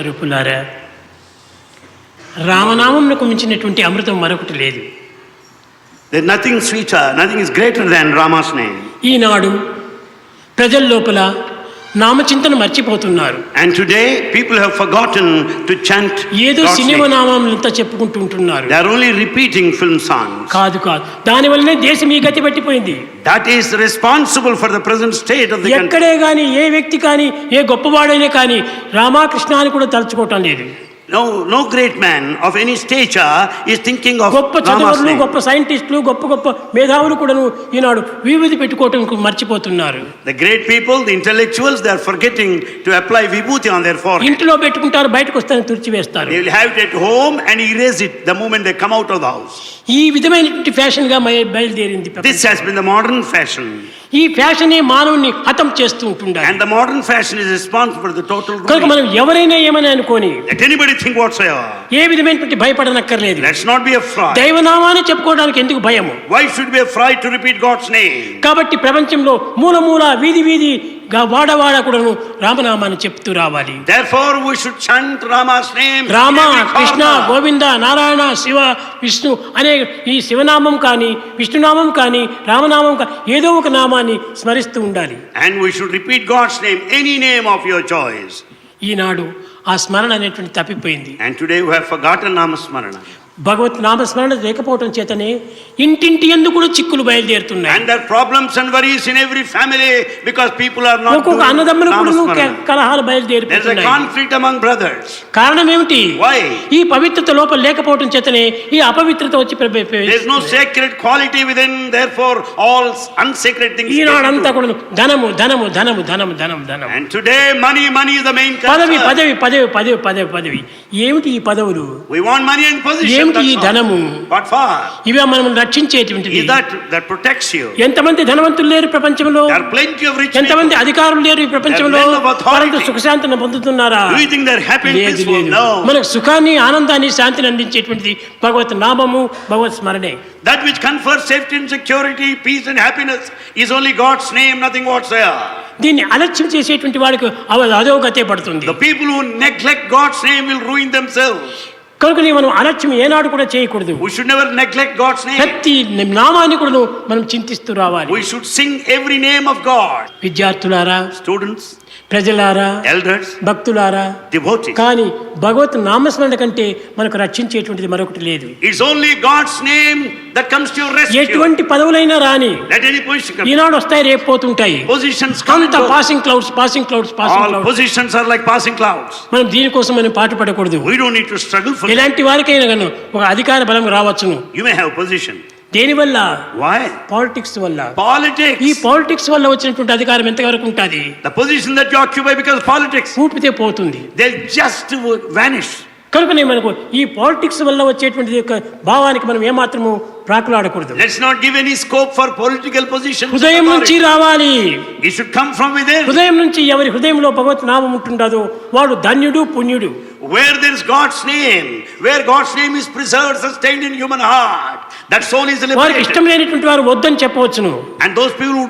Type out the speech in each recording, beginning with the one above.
స్వరూపులారా, రామనామంకు మించినటువంటి అమృతం మరొకటి లేదు. There's nothing sweeter, nothing is greater than Rama's name. ఈనాడు ప్రజల లోపల నామచింతన మర్చిపోతున్నారు. And today people have forgotten to chant ఏదో God's సినిమా name. నామంతో చెప్పుకుంటూ ఉంటున్నారు. They are only repeating film songs. కాదు కాదు, దానివల్లనే దేశం ఈ గతి పట్టిపోయింది. That is responsible for the present state of the country. ఎక్కడే కానీ ఏ వ్యక్తి కానీ ఏ గొప్పవాడైనా కానీ రామకృష్ణ అని కూడా తలుచుకోవటం లేదు. No great man of any stature is thinking of గొప్ప Rama's చదువులు, name. గొప్ప సైంటిస్టులు, గొప్ప గొప్ప మేధావులు కూడాను ఈనాడు విభూతి పెట్టుకోవటం మర్చిపోతున్నారు. The great people, the intellectuals, they are forgetting to apply vibhuti on their forehead. ఇంట్లో పెట్టుకుంటారు, బయటకు వస్తారని తుడిచివేస్తారు. They will have it at home and erase it the moment they come out of the house. ఈ విధమైనటువంటి fashion గా బయలుదేరింది. This has been the modern fashion. ఈ ఫ్యాషనే మానవుని హతం చేస్తూ ఉంటుండాలి. And the modern fashion is responsible for the total కనుక ruin. మనం ఎవరైనా ఏమని అనుకోని Let anybody think whatsoever. ఏ విధమైనటువంటి భయపడనక్కర్లేదు. Let's not be afraid. దైవనామాన్ని చెప్పుకోవడానికి ఎందుకు భయము? Why should we be afraid to repeat God's name? కాబట్టి ప్రపంచంలో మూల మూల వీధి వీధి వాడవాడ కూడాను రామనామాన్ని చెప్తూ రావాలి. Therefore we should chant Rama's name. Rama, in every Krishna, corner. Govinda, Narayana, Shiva, Vishnu అనే ఈ శివనామం కానీ విష్ణునామం కానీ రామనామం కానీ ఏదో ఒక నామాన్ని స్మరిస్తూ ఉండాలి. And we should repeat God's name, any name of your choice. ఈనాడు ఆ స్మరణ అనేటువంటి తప్పిపోయింది. And today we have forgotten Namasmarana. భగవత్ నామస్మరణ లేకపోవటం చేతనే ఇంటింటి యందు కూడా చిక్కులు బయలుదేరుతున్నాయి. And there are problems and worries in every family because people are not doing ఒక్కొక్క అన్నదమ్ములు కూడా Namasmarana. కలహాలు There is a బయలుదేరిపోతున్నాయి. conflict among brothers. కారణం ఏమిటి? Why? ఈ పవిత్రత లోపల లేకపోవటం చేతనే ఈ అపవిత్రత వచ్చి There is no sacred quality within, therefore all unsacred things. ఈనాడంతా కూడా ధనము ధనము ధనము ధనము ధనము ధనము. And today money is the main పదవి concern. పదవి పదవి పదవి పదవి పదవి. ఏమిటి ఈ పదవులు? We want money and position. ఏమిటి ఈ That's all. ధనము? What for? ఇవే మనం రక్షించేటువంటిది. Is that protects you? ఎంతమంది ధనవంతులు లేరు ప్రపంచంలో? There are plenty of rich ఎంతమంది people. అధికారులు లేరు ఈ ప్రపంచంలో? There are men of authority. పరంతు సుఖశాంతిని పొందుతున్నారా? Do you think they're happy and లేదు peaceful? లేదు. No. మనకు సుఖాన్ని, ఆనందాన్ని, శాంతిని అందించేటువంటిది భగవత్ నామము, భగవత్ స్మరణే. That which confers safety and security, peace and happiness is only God's name, nothing whatsoever. దీన్ని అలక్ష్యం చేసేటువంటి వాడికి అదో గతే పడుతుంది. The people who neglect God's name will ruin themselves. కనుక మనం అలక్ష్యం ఏనాడు కూడా చేయకూడదు. We should never neglect God's name. ప్రతి నామాన్ని కూడా మనం చింతిస్తూ రావాలి. We should sing every name of God. విద్యార్థులారా, Students, ప్రజలారా, elders, భక్తులారా, devotees. కానీ భగవత్ నామస్మరణ కంటే మనకు రక్షించేటువంటిది మరొకటి లేదు. It's only God's name that comes to your rescue. ఎటువంటి పదవులైనా రాని Let any position come. ఈనాడు వస్తాయి, రేపు పోతుంటాయి. Positions come and అంత go. Passing clouds, passing clouds, passing All clouds. positions are like passing clouds. మనం దీనికోసం మనం పాటుపడకూడదు. We don't need to struggle for it. ఎలాంటి వారికైనా గాను ఒక అధికార బలం రావచ్చును. You may have position. దేనివల్ల? Why? పాలిటిక్స్ వల్ల. Politics. ఈ పాలిటిక్స్ వల్ల వచ్చినటువంటి అధికారం ఎంతవరకు ఉంటుంది? The position that you occupy because of politics, పూర్తితే పోతుంది. they'll just vanish. కనుకనే మనకు ఈ పాలిటిక్స్ వల్ల వచ్చేటువంటి యొక్క భావానికి మనం ఏమాత్రము ప్రాకులాడకూడదు. Let's not give any scope for political positions. హృదయం నుంచి రావాలి. It should come from within. హృదయం నుంచి ఎవరి హృదయంలో భగవత్ నామం ఉంటుండదో వాడు ధన్యుడు, పుణ్యుడు. Where there is God's name, where God's name is preserved, sustained in human heart, that soul is వారికి liberated. ఇష్టం లేనటువంటి వారు వద్దని చెప్పవచ్చును. And those people who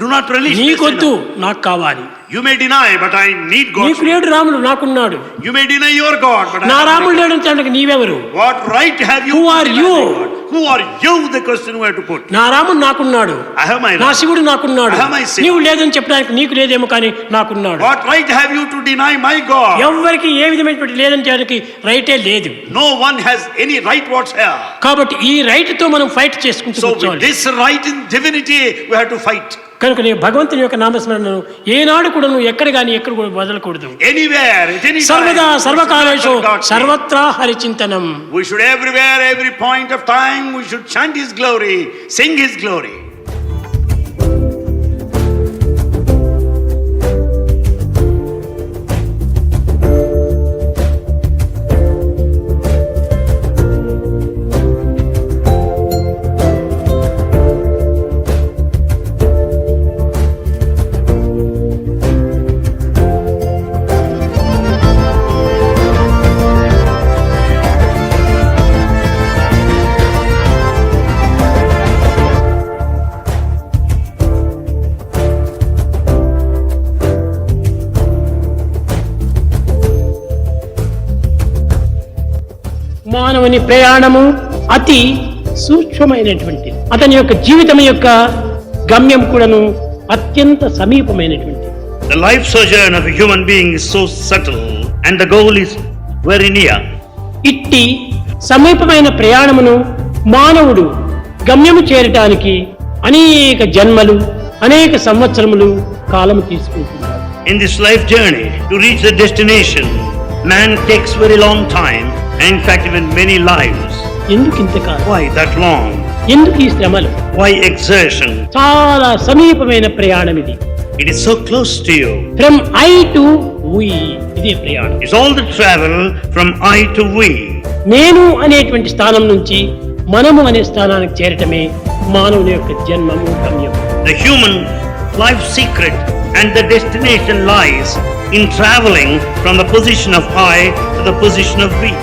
do not relish this, నీకొద్దు, నాకు కావాలి. you may deny, but I need God's నీకు name. లేడు రాముడు, నాకున్నాడు. You may deny your God, but నా I have రాముడు my God. లేడు అంటే నీవెవరు? What right have you? Who to are deny you? my God? Who are you? The question we have to put. నా రాముడు నాకున్నాడు, I have my నా Lord. శివుడు నాకున్నాడు. I have my Savior. నీవు లేదని చెప్పడానికి నీకు లేదేమో కానీ నాకున్నాడు. What right have you to deny my God? ఎవరికి ఏ విధమైనటువంటి లేదని చెప్పడానికి రైటే లేదు. No one has any right whatsoever. కాబట్టి ఈ రైట్ తో మనం ఫైట్ చేసుకుంటూ So with కూర్చోవాలి. this right in divinity, we have to fight. కనుక నేను భగవంతుని యొక్క నామస్మరణను ఏనాడు కూడా నువ్వు ఎక్కడ కానీ ఎక్కడ కూడా వదలకూడదు. Anywhere, at any time. సర్వదా we should సర్వకాలేషు not forget God's name. సర్వత్రా హరిచింతనం. We should everywhere, every point of time, we should chant His glory, sing His glory. మానవుని ప్రయాణము అతి సూక్ష్మమైనటువంటి, అతని యొక్క జీవితం యొక్క గమ్యం కూడాను అత్యంత సమీపమైనటువంటి. The life sojourn of a human being is so subtle and the goal is very near. ఇట్టి సమీపమైన ప్రయాణమును మానవుడు గమ్యము చేరటానికి అనేక జన్మలు, అనేక సంవత్సరములు కాలము తీసుకుంటున్నాడు. In this life journey, to reach the destination, man takes very long time, and in fact even many lives. ఎందుకు ఇంతకాలం? Why that long? ఎందుకు ఈ శ్రమలు? Why exertion? చాలా సమీపమైన ప్రయాణం ఇది. It is so close to you. From I to V, ఇదే ప్రయాణం. It's all the travel from I to we. నేను అనేటువంటి స్థానం నుంచి మనము అనే స్థానానికి చేరటమే మానవుని యొక్క జన్మము గమ్యం. The human life secret and the destination lies in traveling from the position of I to the position of we.